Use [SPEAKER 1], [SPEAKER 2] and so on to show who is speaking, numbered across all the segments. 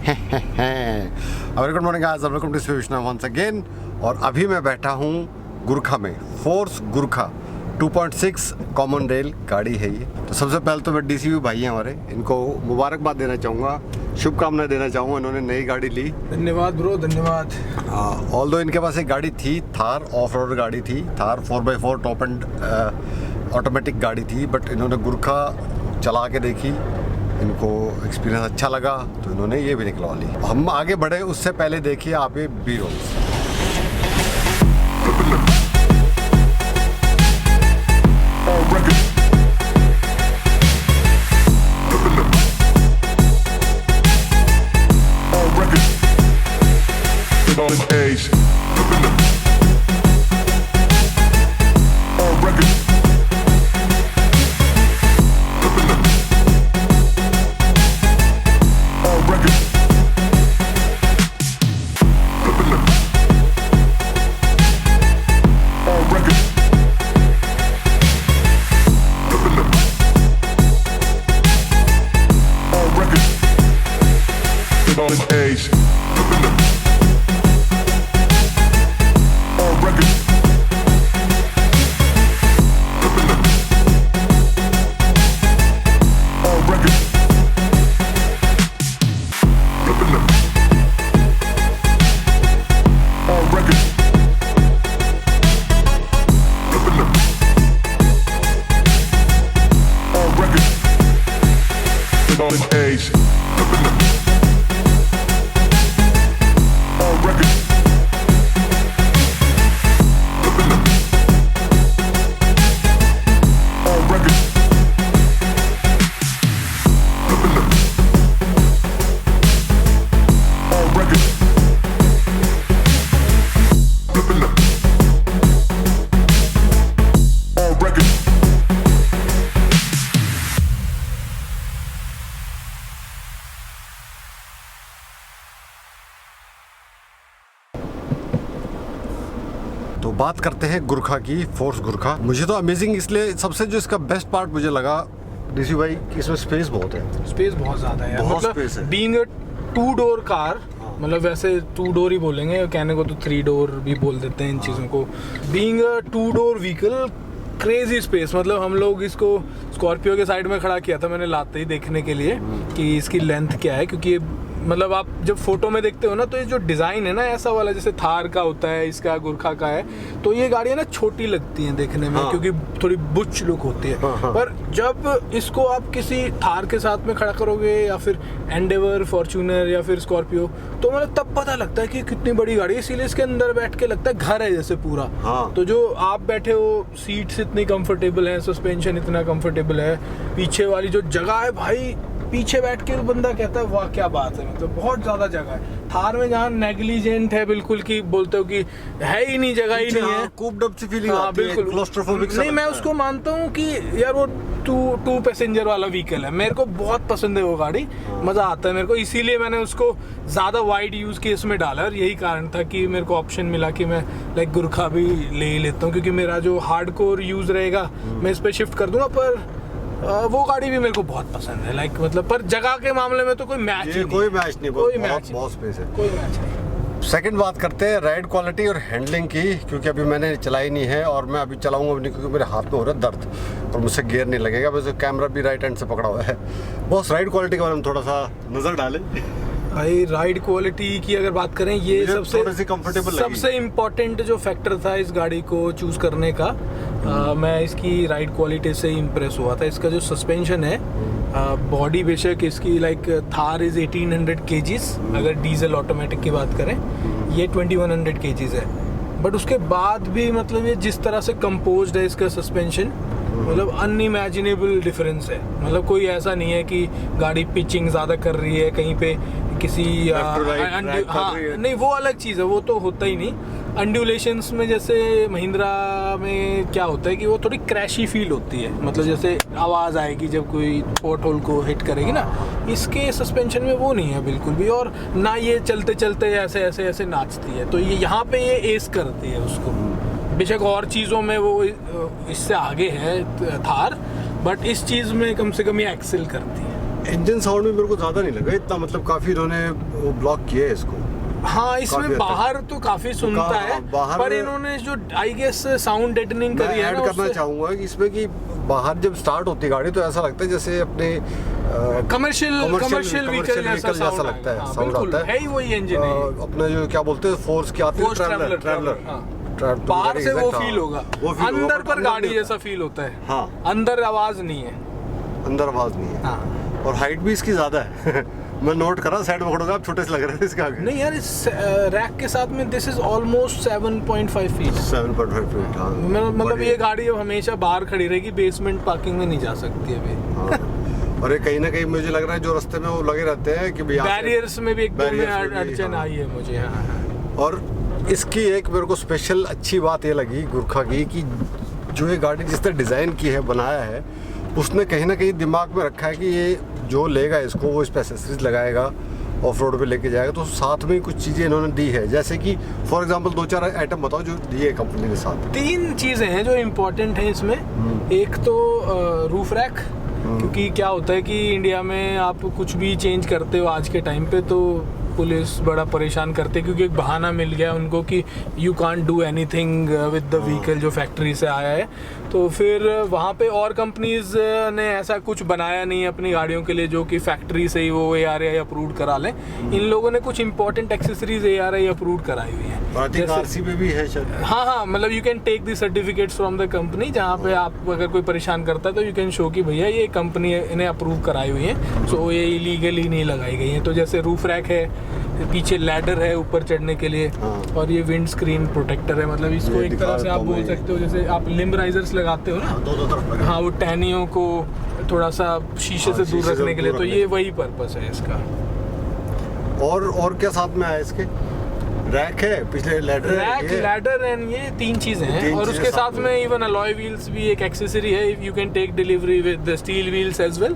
[SPEAKER 1] Very good morning guys, welcome to Vishnu once again. और अभी मैं बैठा हूँ गुरखा में, फोर्स गुरखा 2.6 कॉमन रेल गाड़ी है ये। तो सबसे पहले तो मैं डीसीपी भाई हैं हमारे, इनको मुबारकबाद देना चाहूँगा, शुभकामनाएं देना चाहूँगा। इन्होंने नई गाड़ी ली,
[SPEAKER 2] धन्यवाद ब्रो, धन्यवाद।
[SPEAKER 1] ऑल्दो इनके पास एक गाड़ी थी, थार ऑफ रोड गाड़ी थी, Thar 4x4 top and automatic गाड़ी थी, बट इन्होंने गुरखा चला के देखी, इनको एक्सपीरियंस अच्छा लगा तो इन्होंने ये भी निकलवा ली। हम आगे बढ़े उससे पहले देखिए आप ये बी रोल्स। तो बात करते हैं गुरखा की, फोर्स गुरखा। मुझे तो अमेजिंग इसलिए, सबसे जो इसका बेस्ट पार्ट मुझे लगा डीसी भाई, इसमें स्पेस बहुत है।
[SPEAKER 2] स्पेस बहुत ज़्यादा है,
[SPEAKER 1] बहुत
[SPEAKER 2] मतलब
[SPEAKER 1] स्पेस है।
[SPEAKER 2] बीइंग अ 2 डोर कार, मतलब वैसे 2 डोर ही बोलेंगे, कहने को तो 3 डोर भी बोल देते हैं इन चीज़ों को। Being a 2 door vehicle, crazy space. मतलब हम लोग इसको स्कॉर्पियो के साइड में खड़ा किया था मैंने लाते ही, देखने के लिए कि इसकी लेंथ क्या है, क्योंकि ये मतलब आप जब फोटो में देखते हो ना, तो ये जो डिज़ाइन है ना ऐसा वाला, जैसे थार का होता है, इसका गुरखा का है, तो ये गाड़ियाँ ना छोटी लगती हैं देखने में, क्योंकि थोड़ी बुच लुक होती है। पर जब इसको आप किसी थार के साथ में खड़ा करोगे, या फिर एंडेवर, फॉर्च्यूनर, या फिर स्कॉर्पियो, तो मतलब तब पता लगता है कि कितनी बड़ी गाड़ी है। इसीलिए इसके अंदर बैठ के लगता है घर है जैसे पूरा। तो जो आप बैठे हो, सीट्स इतनी कंफर्टेबल हैं, सस्पेंशन इतना कंफर्टेबल है, पीछे वाली जो जगह है भाई, पीछे बैठ के बंदा कहता है वाह क्या बात है, मतलब बहुत ज्यादा जगह है। थार में जहाँ नेग्लिजेंट है बिल्कुल, की बोलते हो कि है ही नहीं, जगह ही नहीं है,
[SPEAKER 1] कूप्ड अप सी फीलिंग आती है,
[SPEAKER 2] बिल्कुल
[SPEAKER 1] क्लॉस्ट्रोफोबिक।
[SPEAKER 2] नहीं, मैं उसको मानता हूँ कि यार वो टू पैसेंजर वाला व्हीकल है, मेरे को बहुत पसंद है वो गाड़ी, मजा आता है मेरे को, इसीलिए मैंने उसको ज्यादा वाइड यूज केस में डाला। और यही कारण था कि मेरे को ऑप्शन मिला कि मैं लाइक गुरखा भी ले ही लेता हूँ, क्योंकि मेरा जो हार्डकोर यूज रहेगा मैं इस पर शिफ्ट कर दूंगा। पर वो गाड़ी भी मेरे को बहुत पसंद है, लाइक मतलब, पर जगह के मामले में तो कोई मैच नहीं,
[SPEAKER 1] कोई मैच नहीं,
[SPEAKER 2] कोई मैच,
[SPEAKER 1] बहुत स्पेस है,
[SPEAKER 2] कोई मैच नहीं।
[SPEAKER 1] सेकंड बात करते हैं राइड क्वालिटी और हैंडलिंग की, क्योंकि अभी मैंने चलाई नहीं है और मैं अभी चलाऊंगा भी नहीं, क्योंकि मेरे हाथ में हो रहा है दर्द और मुझसे गियर नहीं लगेगा। वैसे कैमरा भी राइट हैंड से पकड़ा हुआ है। बॉस, राइड क्वालिटी के बारे में थोड़ा सा नज़र डालें
[SPEAKER 2] भाई। राइड क्वालिटी की अगर बात करें, ये सबसे इम्पोर्टेंट जो फैक्टर था इस गाड़ी को चूज करने का, मैं इसकी राइड क्वालिटी से इम्प्रेस हुआ था। इसका जो सस्पेंशन है, बॉडी बेशक इसकी लाइक थार इज 1800 kgs, अगर डीजल ऑटोमेटिक की बात करें, ये 2100 kgs है, बट उसके बाद भी मतलब ये जिस तरह से कंपोज्ड है इसका सस्पेंशन, मतलब अनइमेजिनेबल डिफरेंस है। मतलब कोई ऐसा नहीं है कि गाड़ी पिचिंग ज़्यादा कर रही है कहीं पे, किसी नहीं, वो अलग चीज़ है, वो तो होता ही नहीं। अंडुलेशंस में जैसे महिंद्रा में क्या होता है कि वो थोड़ी क्रैशी फील होती है, मतलब जैसे आवाज़ आएगी जब कोई पोर्ट होल को हिट करेगी ना, इसके सस्पेंशन में वो नहीं है बिल्कुल भी, और ना ये चलते चलते ऐसे ऐसे ऐसे नाचती है। तो ये यहाँ पे ये एस करती है उसको। बेशक और चीज़ों में वो इससे आगे है थार, बट इस चीज़ में कम से कम ये एक्सेल करती है।
[SPEAKER 1] इंजन साउंड भी मेरे को ज़्यादा नहीं लगा इतना, मतलब काफ़ी इन्होंने वो ब्लॉक किया है इसको।
[SPEAKER 2] हाँ, इसमें
[SPEAKER 1] काफी
[SPEAKER 2] बाहर तो काफी सुनता है,
[SPEAKER 1] बाहर
[SPEAKER 2] पर इन्होंने जो आई गेस साउंड डेटनिंग करी है
[SPEAKER 1] ऐड
[SPEAKER 2] ना,
[SPEAKER 1] करना चाहूँगा कि इसमें कि बाहर जब स्टार्ट होती है गाड़ी तो ऐसा लगता है जैसे अपने
[SPEAKER 2] कमर्शियल व्हीकल जैसा
[SPEAKER 1] लगता है, साउंड आता
[SPEAKER 2] है ही वही इंजन है।
[SPEAKER 1] अपना जो क्या बोलते हैं फोर्स की आती है, ट्रैवलर
[SPEAKER 2] बाहर से वो फील होगा, अंदर पर गाड़ी जैसा फील होता है।
[SPEAKER 1] हाँ,
[SPEAKER 2] अंदर आवाज नहीं है,
[SPEAKER 1] अंदर आवाज नहीं है।
[SPEAKER 2] हाँ।
[SPEAKER 1] और हाइट भी इसकी ज्यादा है मैं नोट करा, साइड में खड़ोगे आप छोटे से लग रहे थे इसके आगे।
[SPEAKER 2] नहीं यार, इस रैक के साथ में this is almost 7.5 feet.
[SPEAKER 1] 7.5 feet, हाँ।
[SPEAKER 2] मतलब ये गाड़ी अब हमेशा बाहर खड़ी रहेगी, बेसमेंट पार्किंग में नहीं जा सकती अभी।
[SPEAKER 1] हाँ। और ये कहीं ना कहीं मुझे लग रहा है जो रास्ते में वो लगे रहते हैं कि
[SPEAKER 2] बैरियर्स में भी एक दो में अड़चन आई है मुझे। हाँ।
[SPEAKER 1] और इसकी एक मेरे को स्पेशल अच्छी बात ये लगी गुरखा की कि जो ये गाड़ी जिसने डिज़ाइन की है, बनाया है, उसने कहीं ना कहीं दिमाग में रखा है कि ये जो लेगा इसको वो इस पर एक्सेसरीज लगाएगा, ऑफ रोड पे लेके जाएगा, तो साथ में कुछ चीज़ें इन्होंने दी है। जैसे कि फॉर एग्जांपल 2-4 आइटम बताओ जो दिए कंपनी ने साथ।
[SPEAKER 2] 3 चीज़ें हैं जो इम्पोर्टेंट हैं इसमें। एक तो रूफ रैक, क्योंकि क्या होता है कि इंडिया में आप कुछ भी चेंज करते हो आज के टाइम पे तो पुलिस बड़ा परेशान करते हैं, क्योंकि एक बहाना मिल गया उनको कि you can't do anything with the vehicle जो फैक्ट्री से आया है। तो फिर वहाँ पे और कंपनीज ने ऐसा कुछ बनाया नहीं अपनी गाड़ियों के लिए जो कि फैक्ट्री से ही वो ARAI अप्रूव करा लें। इन लोगों ने कुछ इंपॉर्टेंट एक्सेसरीज ARAI अप्रूव कराई हुई है।
[SPEAKER 1] RC पे भी है शायद।
[SPEAKER 2] हाँ, मतलब you can take the certificates from the company, जहाँ पे आप अगर कोई परेशान करता है तो यू कैन शो कि भैया ये कंपनी इन्हें अप्रूव कराई हुई है, सो ये इलीगली नहीं लगाई गई है। तो जैसे रूफ रैक है, पीछे लैडर है ऊपर चढ़ने के लिए, और ये विंड स्क्रीन प्रोटेक्टर है। मतलब इसको एक तरह से आप बोल सकते हो जैसे आप लिम्ब राइजर्स लगाते हो ना,
[SPEAKER 1] दो तरफ।
[SPEAKER 2] हाँ, वो टहनियों को थोड़ा सा शीशे से दूर रखने के लिए, तो ये वही पर्पस है इसका।
[SPEAKER 1] और क्या साथ में आया इसके? रैक है, पिछले
[SPEAKER 2] लैडर एंड ये 3 चीजें हैं। और उसके साथ में इवन अलॉय व्हील्स भी एक एक्सेसरी है, you can take delivery with the steel wheels as well.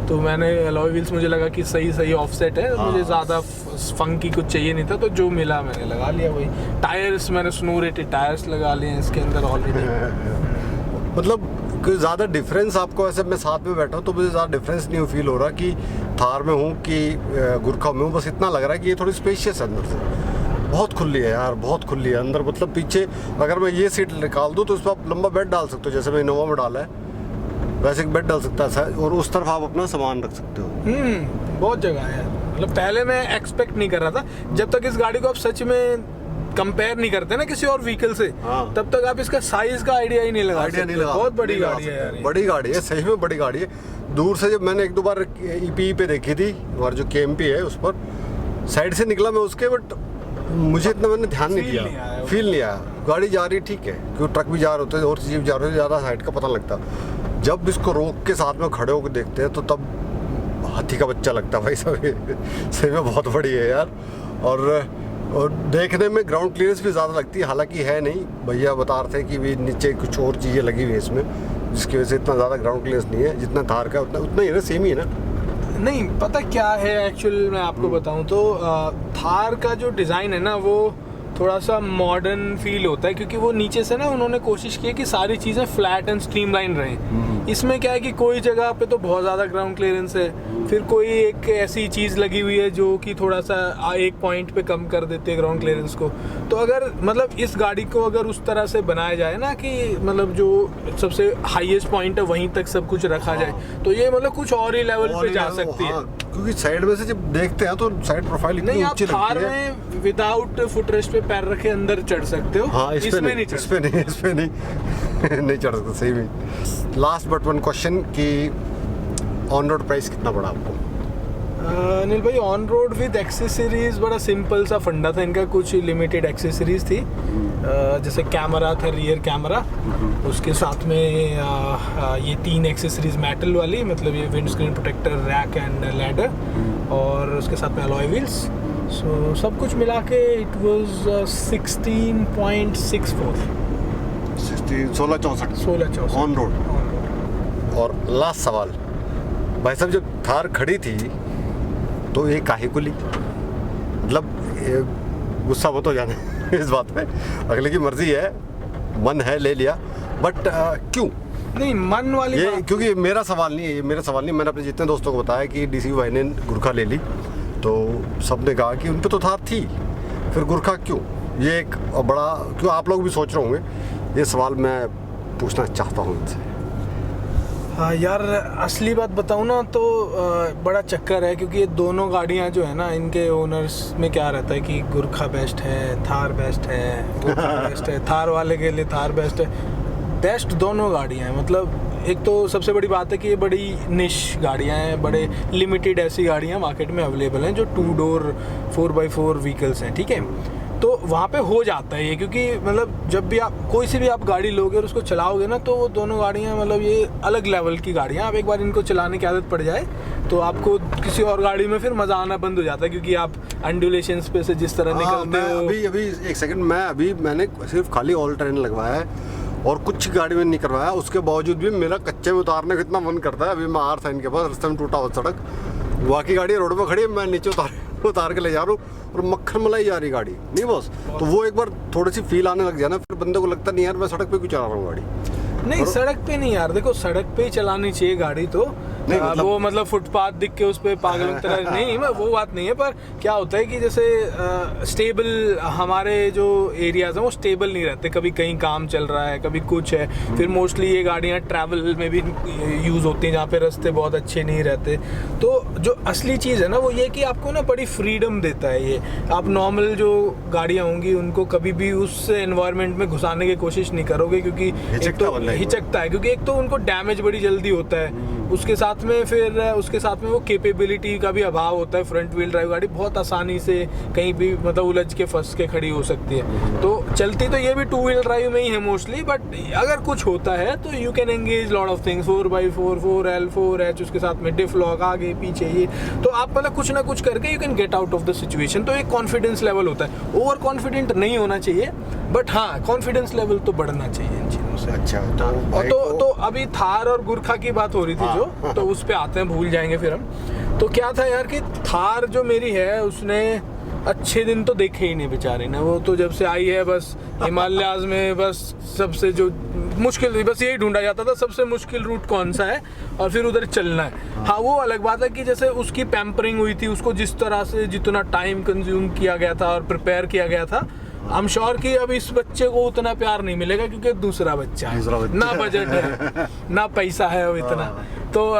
[SPEAKER 2] तो मैंने अलॉय व्हील्स, मुझे लगा कि सही ऑफसेट है, मुझे ज़्यादा फंकी कुछ चाहिए नहीं था, तो जो मिला मैंने लगा लिया वही। टायर्स मैंने स्नो रेटेड टायर्स लगा लिए हैं इसके अंदर ऑलरेडी।
[SPEAKER 1] मतलब ज़्यादा डिफरेंस आपको, ऐसे मैं साथ में बैठा हूँ तो मुझे ज़्यादा डिफरेंस नहीं फील हो रहा कि थार में हूँ कि गुरखा में हूँ। बस इतना लग रहा है कि ये थोड़ी स्पेशियस है, अंदर से बहुत खुली है यार, बहुत खुली है अंदर। मतलब पीछे अगर मैं ये सीट निकाल दूँ तो उस पर आप लंबा बेड डाल सकते हो, जैसे मैं इनोवा में डाला है वैसे एक बेड डाल सकता है, और उस तरफ आप अपना सामान रख सकते हो।
[SPEAKER 2] बहुत जगह है। मतलब पहले मैं एक्सपेक्ट नहीं कर रहा था, जब तक इस गाड़ी को आप सच में कंपेयर नहीं करते ना किसी और व्हीकल से, तब तक आप इसका साइज का आइडिया ही नहीं लगा सकते। बहुत बड़ी गाड़ी है यार,
[SPEAKER 1] बड़ी गाड़ी है, सही में बड़ी गाड़ी है। दूर से जब मैंने 1-2 बार EPE पे देखी थी, और जो KMP है उस पर साइड से निकला मैं उसके, बट मुझे इतना मैंने ध्यान नहीं दिया, फील नहीं आया। गाड़ी जा रही ठीक है, क्योंकि ट्रक भी जा रहे होते हैं और चीज़ भी जा रहे होते, ज़्यादा हाइट का पता लगता। जब इसको रोक के साथ में खड़े होकर देखते हैं तो तब हाथी का बच्चा लगता है भाई साहब। सही में बहुत बड़ी है यार। और देखने में ग्राउंड क्लियरेंस भी ज़्यादा लगती है, हालांकि है नहीं। भैया बता रहे थे कि भी नीचे कुछ और चीज़ें लगी हुई है इसमें, जिसकी वजह से इतना ज़्यादा ग्राउंड क्लियरेंस नहीं है जितना थार का। उतना ही है ना, सेम ही है ना।
[SPEAKER 2] नहीं पता क्या है एक्चुअल, मैं आपको बताऊं तो थार का जो डिज़ाइन है ना वो थोड़ा सा मॉडर्न फील होता है, क्योंकि वो नीचे से ना उन्होंने कोशिश की है कि सारी चीज़ें फ्लैट एंड स्ट्रीमलाइन रहें। इसमें क्या है कि कोई जगह पे तो बहुत ज़्यादा ग्राउंड क्लियरेंस है, फिर कोई एक ऐसी चीज़ लगी हुई है जो कि थोड़ा सा एक पॉइंट पे कम कर देते हैं ग्राउंड क्लियरेंस को। तो अगर मतलब इस गाड़ी को अगर उस तरह से बनाया जाए ना कि मतलब जो सबसे हाईएस्ट पॉइंट है वहीं तक सब कुछ रखा जाए, तो ये मतलब कुछ और ही लेवल पे जा सकती है।
[SPEAKER 1] क्योंकि साइड में से जब देखते हैं तो साइड प्रोफाइल इतनी ऊंची लगती है।
[SPEAKER 2] थार में विदाउट फुटरेस्ट पे पैर रखे अंदर चढ़ सकते हो।
[SPEAKER 1] हाँ, इसमें नहीं नहीं चढ़ सकते सही में। लास्ट बट वन क्वेश्चन कि ऑन रोड प्राइस कितना पड़ा आपको?
[SPEAKER 2] अनिल भाई, ऑन रोड विद एक्सेसरीज बड़ा सिंपल सा फंडा था इनका। कुछ लिमिटेड एक्सेसरीज थी, जैसे कैमरा था, रियर कैमरा, उसके साथ में ये 3 एक्सेसरीज मेटल वाली, मतलब ये wind screen protector, rack and ladder, और उसके साथ में अलॉय व्हील्स। सो सब कुछ मिला के इट वाज 16.64 1664
[SPEAKER 1] ऑन रोड। और लास्ट सवाल भाई साहब, जब थार खड़ी थी तो ये काहे को ली? मतलब गुस्सा मत हो जाने इस बात पे, अगले की मर्जी है, मन है ले लिया, बट क्यों?
[SPEAKER 2] नहीं मन वाली
[SPEAKER 1] ये
[SPEAKER 2] बात,
[SPEAKER 1] क्योंकि मेरा सवाल नहीं है, ये मेरा सवाल नहीं, मैंने अपने जितने दोस्तों को बताया कि डीसी भाई ने गुरखा ले ली तो सबने कहा कि उन पे तो थार थी, फिर गुरखा क्यों? ये एक बड़ा, क्यों आप लोग भी सोच रहे होंगे, ये सवाल मैं पूछना चाहता हूँ इनसे।
[SPEAKER 2] हाँ यार, असली बात बताऊँ ना तो बड़ा चक्कर है, क्योंकि ये दोनों गाड़ियाँ जो है ना, इनके ओनर्स में क्या रहता है कि गुरखा बेस्ट है, थार बेस्ट है, गुरखा बेस्ट है, थार वाले के लिए थार बेस्ट है। बेस्ट दोनों गाड़ियाँ हैं, मतलब एक तो सबसे बड़ी बात है कि ये बड़ी निश गाड़ियाँ हैं, बड़े लिमिटेड ऐसी गाड़ियाँ मार्केट में अवेलेबल हैं जो 2 डोर 4x4 व्हीकल्स हैं, ठीक है। तो वहाँ पे हो जाता है ये, क्योंकि मतलब जब भी आप कोई सी भी आप गाड़ी लोगे और उसको चलाओगे ना, तो वो दोनों गाड़ियाँ मतलब ये अलग लेवल की गाड़ियाँ, आप एक बार इनको चलाने की आदत पड़ जाए तो आपको किसी और गाड़ी में फिर मज़ा आना बंद हो जाता है, क्योंकि आप अंडुलेशंस पे से जिस तरह निकलते हो।
[SPEAKER 1] अभी एक सेकंड, मैंने सिर्फ खाली ऑल टर्न लगवाया है और कुछ गाड़ी में नहीं करवाया, उसके बावजूद भी मेरा कच्चे में उतारने का इतना मन करता है। अभी मैं आर साइन के पास रास्ते में टूटा हुआ सड़क, बाकी गाड़ी रोड पे खड़ी है, मैं नीचे उतार के ले जा रहा हूँ और मक्खन मलाई जा रही गाड़ी, नहीं बॉस। तो वो एक बार थोड़ी सी फील आने लग जाए ना, फिर बंदे को लगता नहीं यार मैं सड़क पे क्यों चला रहा हूँ गाड़ी।
[SPEAKER 2] नहीं, सड़क पे नहीं यार, देखो सड़क पे ही चलानी चाहिए गाड़ी तो,
[SPEAKER 1] नहीं,
[SPEAKER 2] वो मतलब फुटपाथ दिख के उस पे पागलों की तरह नहीं, मैं वो बात नहीं है। पर क्या होता है कि जैसे स्टेबल हमारे जो एरियाज हैं वो स्टेबल नहीं रहते, कभी कहीं काम चल रहा है, कभी कुछ है, फिर मोस्टली ये गाड़ियाँ ट्रैवल में भी यूज़ होती हैं जहाँ पे रास्ते बहुत अच्छे नहीं रहते। तो जो असली चीज़ है ना वो ये कि आपको ना बड़ी फ्रीडम देता है ये। आप नॉर्मल जो गाड़ियाँ होंगी उनको कभी भी उस एनवायरनमेंट में घुसाने की कोशिश नहीं करोगे, क्योंकि एक तो हिचकता है, क्योंकि एक तो उनको डैमेज बड़ी जल्दी होता है, उसके साथ में वो कैपेबिलिटी का भी अभाव होता है। फ्रंट व्हील ड्राइव गाड़ी बहुत आसानी से कहीं भी मतलब उलझ के फंस के खड़ी हो सकती है। तो चलती तो ये भी 2 व्हील ड्राइव में ही है मोस्टली, बट अगर कुछ होता है तो you can engage lot of things, 4x4, 4L, 4H, उसके साथ में डिफ लॉक आगे पीछे, ये तो आप मतलब कुछ ना कुछ करके you can get out of the situation. तो एक कॉन्फिडेंस लेवल होता है, ओवर कॉन्फिडेंट नहीं होना चाहिए, बट हाँ कॉन्फिडेंस लेवल तो बढ़ना चाहिए इन चीज़ों से।
[SPEAKER 1] अच्छा,
[SPEAKER 2] तो अभी थार और गुरखा की बात हो रही थी जो, तो उस पे आते हैं, भूल जाएंगे फिर हम। तो क्या था यार कि थार जो मेरी है उसने अच्छे दिन तो देखे ही नहीं बेचारे ने, वो तो जब से आई है बस हिमालयाज में बस सबसे जो मुश्किल, बस यही ढूंढा जाता था सबसे मुश्किल रूट कौन सा है और फिर उधर चलना है। हाँ वो अलग बात है कि जैसे उसकी पैम्परिंग हुई थी, उसको जिस तरह से जितना टाइम कंज्यूम किया गया था और प्रिपेयर किया गया था, आई एम श्योर कि अब इस बच्चे को उतना प्यार नहीं मिलेगा, क्योंकि दूसरा बच्चा है, ना बजट है ना पैसा है वो इतना। तो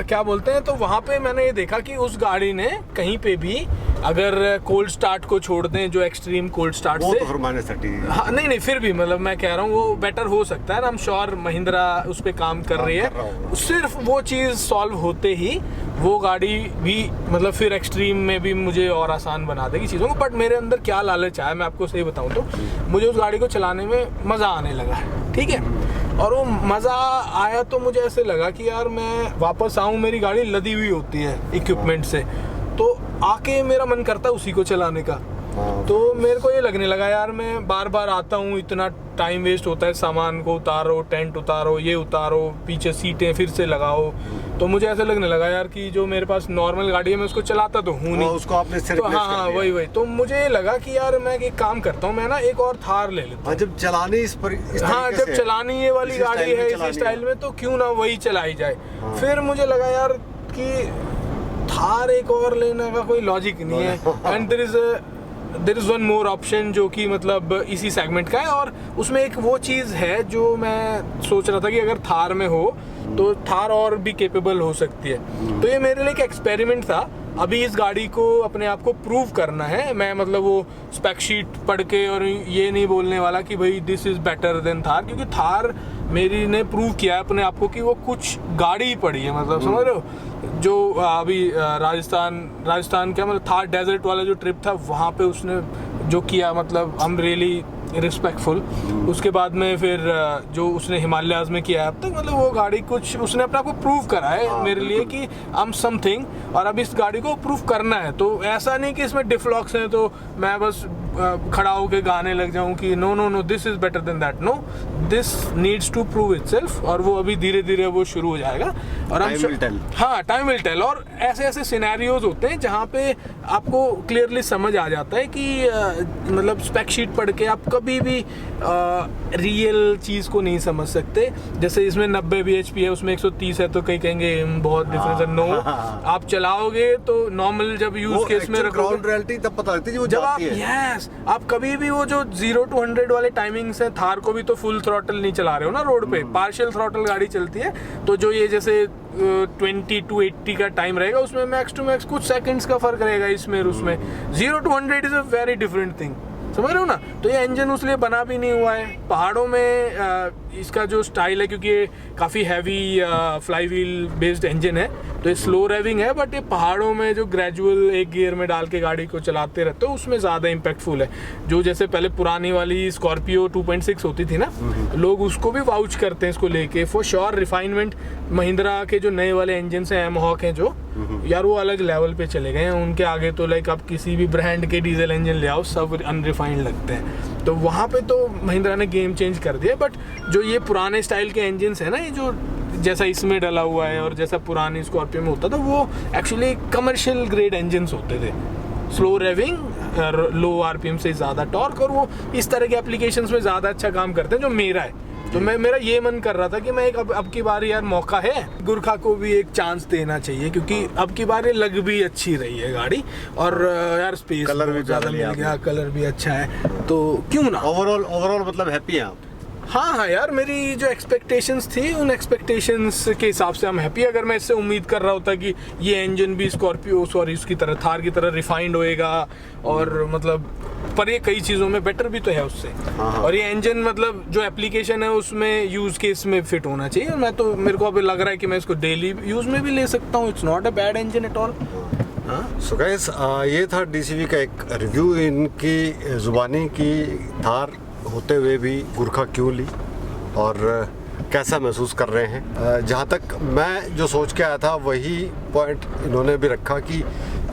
[SPEAKER 2] क्या बोलते हैं, तो वहाँ पे मैंने ये देखा कि उस गाड़ी ने कहीं पे भी अगर कोल्ड स्टार्ट को छोड़ दें, जो एक्सट्रीम कोल्ड स्टार्ट से
[SPEAKER 1] तो फिर
[SPEAKER 2] हाँ नहीं फिर भी मतलब मैं कह रहा हूँ वो बेटर हो सकता है। आई एम श्योर महिंद्रा उस पर काम कर रही है, सिर्फ वो चीज़ सॉल्व होते ही वो गाड़ी भी मतलब फिर एक्सट्रीम में भी मुझे और आसान बना देगी चीज़ों को। बट मेरे अंदर क्या लालच आया मैं आपको सही बताऊँ तो, मुझे उस गाड़ी को चलाने में मज़ा आने लगा है, ठीक है। और वो मज़ा आया तो मुझे ऐसे लगा कि यार मैं वापस आऊँ, मेरी गाड़ी लदी हुई होती है इक्विपमेंट से, तो आके मेरा मन करता है उसी को चलाने का। तो मेरे को ये लगने लगा यार मैं बार बार आता हूँ, इतना टाइम वेस्ट होता है, सामान को उतारो, टेंट उतारो, ये उतारो, पीछे सीटें फिर से लगाओ। तो मुझे ऐसा लगने लगा यार कि जो मेरे पास नॉर्मल गाड़ी है मैं उसको चलाता तो हूँ नहीं,
[SPEAKER 1] उसको आपने
[SPEAKER 2] तो हाँ वही तो मुझे लगा कि यार मैं एक काम करता हूँ, मैं ना एक और थार ले लेता हूँ।
[SPEAKER 1] जब चलानी
[SPEAKER 2] जब चलानी ये वाली गाड़ी है इसी स्टाइल में, तो क्यों ना वही चलाई जाए। फिर मुझे लगा यार कि थार एक और लेने का कोई लॉजिक नहीं है, and there is one more option जो कि मतलब इसी सेगमेंट का है, और उसमें एक वो चीज़ है जो मैं सोच रहा था कि अगर थार में हो तो थार और भी कैपेबल हो सकती है। तो ये मेरे लिए एक एक्सपेरिमेंट था, अभी इस गाड़ी को अपने आप को प्रूव करना है। मैं मतलब वो स्पेक शीट पढ़ के और ये नहीं बोलने वाला कि भाई this is better than Thar, क्योंकि थार मेरी ने प्रूव किया है अपने आप को कि वो कुछ गाड़ी ही पड़ी है, मतलब समझ रहे हो। जो अभी राजस्थान क्या मतलब थार डेजर्ट वाला जो ट्रिप था वहाँ पे उसने जो किया, मतलब आई एम रियली रिस्पेक्टफुल। उसके बाद में फिर जो उसने हिमालयाज में किया अब तक, मतलब वो गाड़ी कुछ उसने अपने आप को प्रूव करा है मेरे लिए कि आई एम समथिंग, और अब इस गाड़ी को प्रूव करना है। तो ऐसा नहीं कि इसमें डिफलॉक्स हैं तो मैं बस खड़ा होकर गाने लग जाऊं कि no no no this is better than that, no this needs to prove itself, और वो अभी धीरे धीरे वो शुरू हो जाएगा। और
[SPEAKER 1] Time will tell.
[SPEAKER 2] हाँ, टाइम विल टेल। और ऐसे ऐसे सिनेरियोज होते हैं जहाँ पे आपको क्लियरली समझ आ जाता है कि मतलब स्पेक शीट पढ़ के आप कभी भी रियल चीज़ को नहीं समझ सकते। जैसे इसमें 90 bhp है, उसमें 130 है, तो कई कहेंगे बहुत डिफरेंस है। नो, आप चलाओगे तो नॉर्मल जब यूज केस में
[SPEAKER 1] ग्राउंड रियलिटी तब पता लगती है वो
[SPEAKER 2] जब आप
[SPEAKER 1] जाती है।
[SPEAKER 2] आप कभी भी वो जो 0 to 100 वाले टाइमिंग्स है, थार को भी तो फुल थ्रॉटल नहीं चला रहे हो ना रोड पे, पार्शियल थ्रॉटल गाड़ी चलती है। तो जो ये जैसे 20 to 80 का टाइम रहेगा, उसमें मैक्स टू मैक्स कुछ सेकंड्स का फर्क रहेगा इसमें और उसमें। 0 to 100 is a very different thing, समझ रहे हो ना। तो ये इंजन उसलिए बना भी नहीं हुआ है पहाड़ों में। इसका जो स्टाइल है, क्योंकि ये काफ़ी heavy fly wheel based engine है, तो ये स्लो रेविंग है, बट ये पहाड़ों में जो ग्रेजुअल एक गियर में डाल के गाड़ी को चलाते रहते हो, उसमें ज़्यादा इम्पैक्टफुल है। जो जैसे पहले पुरानी वाली स्कॉर्पियो 2.6 होती थी ना, लोग उसको भी वाउच करते हैं इसको लेके। फॉर श्योर रिफाइनमेंट महिंद्रा के जो नए वाले इंजन हैं, एमहॉक हैं जो, यार वो अलग लेवल पे चले गए हैं। उनके आगे तो लाइक आप किसी भी ब्रांड के डीजल इंजन ले आओ, सब अनरिफाइंड लगते हैं। तो वहाँ पे तो महिंद्रा ने गेम चेंज कर दिया। बट जो ये पुराने स्टाइल के इंजन है ना, ये जो जैसा इसमें डला हुआ है और जैसा पुरानी स्कॉर्पियो में होता था, वो एक्चुअली कमर्शियल ग्रेड इंजन होते थे। स्लो रेविंग, लो आरपीएम से ज़्यादा टॉर्क, और वो इस तरह के एप्लीकेशंस में ज़्यादा अच्छा काम करते हैं जो मेरा है। तो मेरा ये मन कर रहा था कि मैं एक अब की बार यार मौका है, गुरखा को भी एक चांस देना चाहिए, क्योंकि अब की बार ये लग भी अच्छी रही है गाड़ी, और यार स्पेस
[SPEAKER 1] कलर भी
[SPEAKER 2] ज़्यादा मिल गया, कलर भी अच्छा है, तो क्यों ना।
[SPEAKER 1] ओवरऑल मतलब हैप्पी हैं आप?
[SPEAKER 2] हाँ यार, मेरी जो एक्सपेक्टेशंस थी, उन एक्सपेक्टेशंस के हिसाब से हम हैप्पी। अगर मैं इससे उम्मीद कर रहा होता कि ये इंजन भी उसकी तरह थार की तरह रिफाइंड होएगा, और मतलब पर ये कई चीज़ों में बेटर भी तो है उससे। और ये इंजन मतलब जो एप्लीकेशन है उसमें यूज़ केस में फिट होना चाहिए। मेरे को अभी लग रहा है कि मैं इसको डेली यूज़ में भी ले सकता हूँ। It's not a bad engine at all.
[SPEAKER 1] So guys, ये था डीसीवी का एक रिव्यू, इनकी ज़ुबानी की थार होते हुए भी गुरखा क्यों ली और कैसा महसूस कर रहे हैं। जहाँ तक मैं जो सोच के आया था वही पॉइंट इन्होंने भी रखा कि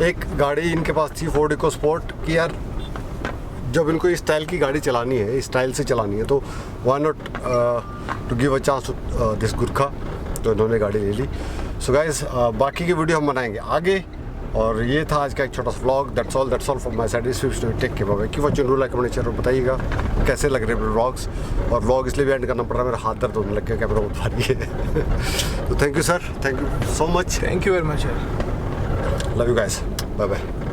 [SPEAKER 1] एक गाड़ी इनके पास थी फोर्ड इकोस्पोर्ट की, यार जब इनको इस स्टाइल की गाड़ी चलानी है, इस स्टाइल से चलानी है, तो why not to give a chance to this Gurkha. तो इन्होंने गाड़ी ले ली। सो गाइस, बाकी की वीडियो हम बनाएंगे आगे। और ये था आज का एक छोटा सा vlog. That's all from my side. Take care, bye. Keep watching, like, comment, share और बताइएगा कैसे लग रहे हैं व्लॉग्स। और व्लॉग इसलिए भी एंड करना पड़ रहा है, मेरा हाथ दर्द होने लग गया, कैमरा बहुत भारी है। तो thank you sir, thank you so much.
[SPEAKER 2] Thank you very much यार।
[SPEAKER 1] Love you guys, bye bye.